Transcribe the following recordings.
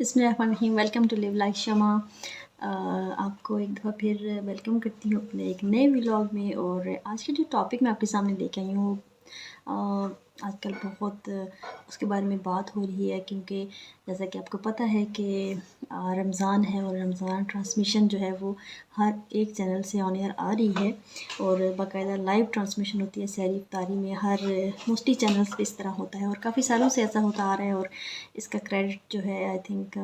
بسم اللہ الرحمن الرحیم. ویلکم ٹو لیو لائک شمع. آپ کو ایک دفعہ پھر ویلکم کرتی ہوں اپنے ایک نئے ولاگ میں. اور آج کے جو ٹاپک میں آپ کے سامنے لے کے آئی ہوں آج کل بہت اس کے بارے میں بات ہو رہی ہے، کیونکہ جیسا کہ آپ کو پتہ ہے کہ رمضان ہے اور رمضان ٹرانسمیشن جو ہے وہ ہر ایک چینل سے آن ایئر آ رہی ہے، اور باقاعدہ لائیو ٹرانسمیشن ہوتی ہے سحری افطاری میں. ہر موسٹلی چینلز پہ اس طرح ہوتا ہے اور کافی سالوں سے ایسا ہوتا آ رہا ہے، اور اس کا کریڈٹ جو ہے آئی تھنک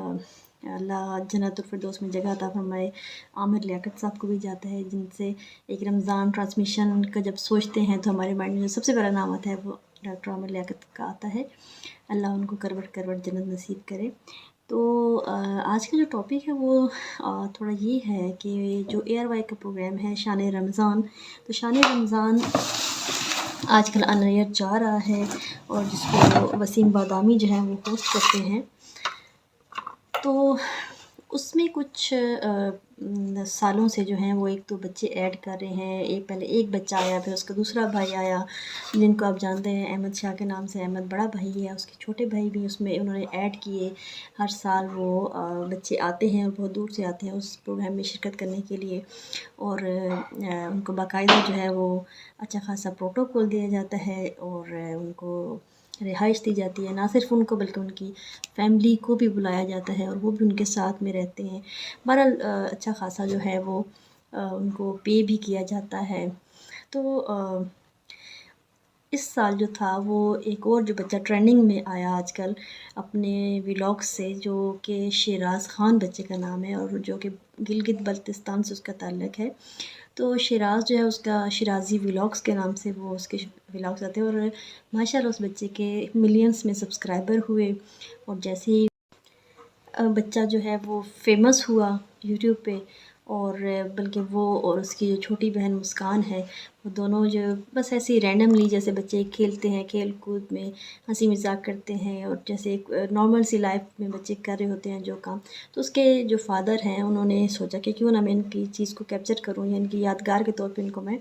اللہ جنت الفردوس میں جگہ عطا فرمائے عامر لیاقت صاحب کو بھی جاتا ہے، جن سے ایک رمضان ٹرانسمیشن کا جب سوچتے ہیں تو ہمارے مائنڈ میں جو سب سے بڑا نام آتا ہے وہ ڈاکٹر عامر لیاقت کا آتا ہے. اللہ ان کو کروٹ کروٹ جنت نصیب کرے. تو آج کا جو ٹاپک ہے وہ تھوڑا یہ ہے کہ جو اے آر وائی کا پروگرام ہے شان رمضان، تو شان رمضان آج کل آن ایئر جا رہا ہے، اور جس کو وسیم بادامی جو ہیں وہ ہوسٹ کرتے ہیں. تو اس میں کچھ سالوں سے جو ہیں وہ ایک تو بچے ایڈ کر رہے ہیں. پہلے ایک بچہ آیا، پھر اس کا دوسرا بھائی آیا، جن کو آپ جانتے ہیں احمد شاہ کے نام سے. احمد بڑا بھائی ہے، اس کے چھوٹے بھائی بھی اس میں انہوں نے ایڈ کیے. ہر سال وہ بچے آتے ہیں اور بہت دور سے آتے ہیں اس پروگرام میں شرکت کرنے کے لیے، اور ان کو باقاعدہ جو ہے وہ اچھا خاصا پروٹوکول دیا جاتا ہے، اور ان کو رہائش دی جاتی ہے. نہ صرف ان کو بلکہ ان کی فیملی کو بھی بلایا جاتا ہے اور وہ بھی ان کے ساتھ میں رہتے ہیں. بہرحال اچھا خاصا جو ہے وہ ان کو پے بھی کیا جاتا ہے. تو اس سال جو تھا وہ ایک اور جو بچہ ٹرینڈنگ میں آیا آج کل اپنے ولاگ سے، جو کہ شیراز خان بچے کا نام ہے، اور جو کہ گلگت بلتستان سے اس کا تعلق ہے. تو شیراز جو ہے اس کا شیرازی ولاگس کے نام سے وہ اس کے ولاگس آتے ہیں، اور ماشاء اللہ اس بچے کے ملینس میں سبسکرائبر ہوئے. اور جیسے ہی بچہ جو ہے وہ فیمس ہوا یوٹیوب پہ، اور بلکہ وہ اور اس کی جو چھوٹی بہن مسکان ہے، وہ دونوں جو بس ایسے ہی رینڈملی جیسے بچے کھیلتے ہیں، کھیل کود میں ہنسی مذاق کرتے ہیں، اور جیسے ایک نارمل سی لائف میں بچے کر رہے ہوتے ہیں جو کام، تو اس کے جو فادر ہیں انہوں نے سوچا کہ کیوں نہ میں ان کی چیز کو کیپچر کروں، یا ان کی یادگار کے طور پہ ان کو میں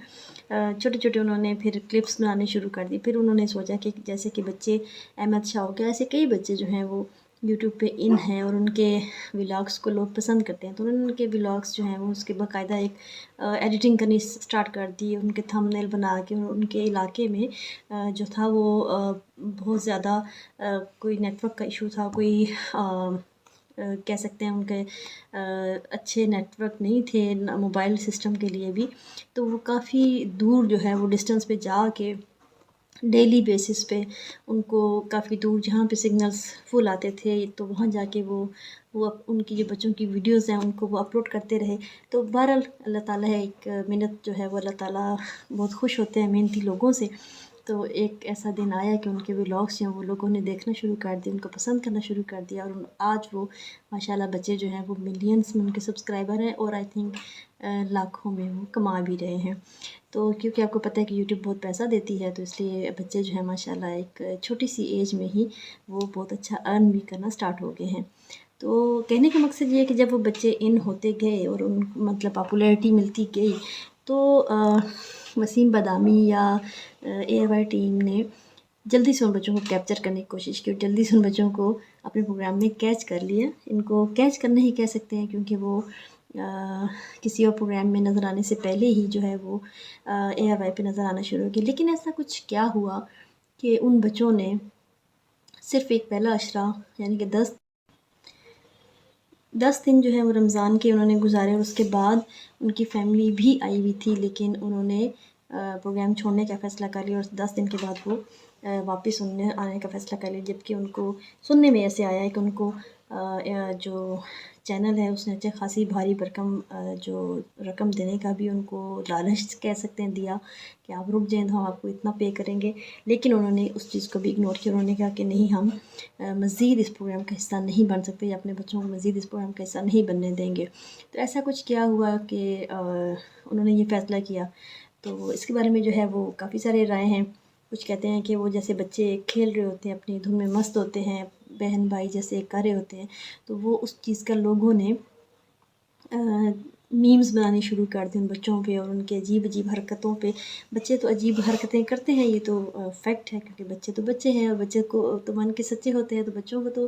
چھوٹے چھوٹے انہوں نے پھر کلپس بنانے شروع کر دی. پھر انہوں نے سوچا کہ جیسے کہ بچے احمد شاہ ہو گیا، ایسے کئی بچے جو ہیں وہ یوٹیوب پہ ان ہیں اور ان کے ولاگس کو لوگ پسند کرتے ہیں، تو انہوں نے ان کے ولاگس جو ہیں وہ اس کے باقاعدہ ایک ایڈیٹنگ کرنی سٹارٹ کر دی. ان کے تھم نیل بنا کے ان کے علاقے میں جو تھا وہ بہت زیادہ کوئی نیٹ ورک کا ایشو تھا، کوئی کہہ سکتے ہیں ان کے اچھے نیٹ ورک نہیں تھے موبائل سسٹم کے لیے بھی. تو وہ کافی دور جو ہے وہ ڈسٹنس پہ جا کے ڈیلی بیسس پہ ان کو کافی دور جہاں پہ سگنلز فل آتے تھے، تو وہاں جا کے وہ ان کی جو بچوں کی ویڈیوز ہیں ان کو وہ اپلوڈ کرتے رہے. تو بہرحال اللہ تعالیٰ ہے، ایک منت جو ہے وہ اللہ تعالیٰ بہت خوش ہوتے ہیں محنتی لوگوں سے. تو ایک ایسا دن آیا کہ ان کے ولاگس جو ہیں وہ لوگوں نے دیکھنا شروع کر دیا، ان کو پسند کرنا شروع کر دیا، اور آج وہ ماشاءاللہ بچے جو ہیں وہ ملینس میں ان کے سبسکرائبر ہیں، اور آئی تھنک لاکھوں میں وہ کما بھی رہے ہیں. تو کیونکہ آپ کو پتہ ہے کہ یوٹیوب بہت پیسہ دیتی ہے، تو اس لیے بچے جو ہیں ماشاءاللہ ایک چھوٹی سی ایج میں ہی وہ بہت اچھا ارن بھی کرنا سٹارٹ ہو گئے ہیں. تو کہنے کا مقصد یہ ہے کہ جب وہ بچے ان ہوتے گئے اور ان مطلب پاپولیرٹی ملتی گئی، تو وسیم بادامی یا اے آر وائی ٹیم نے جلدی سے ان بچوں کو کیپچر کرنے کی کوشش کی، اور جلدی سے ان بچوں کو اپنے پروگرام میں کیچ کر لیا. ان کو کیچ کرنا ہی کہہ سکتے ہیں، کیونکہ وہ کسی اور پروگرام میں نظر آنے سے پہلے ہی جو ہے وہ اے آر وائی پہ نظر آنا شروع ہو گیا. لیکن ایسا کچھ کیا ہوا کہ ان بچوں نے صرف ایک پہلا عشرہ یعنی کہ 10 دن جو ہے وہ رمضان کے انہوں نے گزارے، اور اس کے بعد ان کی فیملی بھی آئی ہوئی تھی، لیکن انہوں نے پروگرام چھوڑنے کا فیصلہ کر لیا، اور 10 دن کے بعد وہ واپس آنے کا فیصلہ کر لیا. جبکہ ان کو سننے میں ایسے آیا ہے کہ ان کو جو چینل ہے اس نے اچھے خاصی بھاری بھرکم جو رقم دینے کا بھی ان کو لالچ کہہ سکتے ہیں دیا، کہ آپ رک جائیں تو ہم آپ کو اتنا پے کریں گے. لیکن انہوں نے اس چیز کو بھی اگنور کیا. انہوں نے کہا کہ نہیں، ہم مزید اس پروگرام کا حصہ نہیں بن سکتے، یا اپنے بچوں کو مزید اس پروگرام کا حصہ نہیں بننے دیں گے. تو ایسا کچھ کیا ہوا کہ انہوں نے یہ فیصلہ کیا. تو اس کے بارے میں جو ہے وہ کافی سارے رائے ہیں. کچھ کہتے ہیں کہ وہ جیسے بچے کھیل رہے ہوتے ہیں، اپنی دھن میں مست ہوتے ہیں، بہن بھائی جیسے کر رہے ہوتے ہیں، تو وہ اس چیز کا لوگوں نے میمز بنانے شروع کر دیں ان بچوں پہ، اور ان کے عجیب عجیب حرکتوں پہ. بچے تو عجیب حرکتیں کرتے ہیں، یہ تو فیکٹ ہے، کیونکہ بچے تو بچے ہیں، اور بچے کو تو من کے سچے ہوتے ہیں، تو بچوں کو تو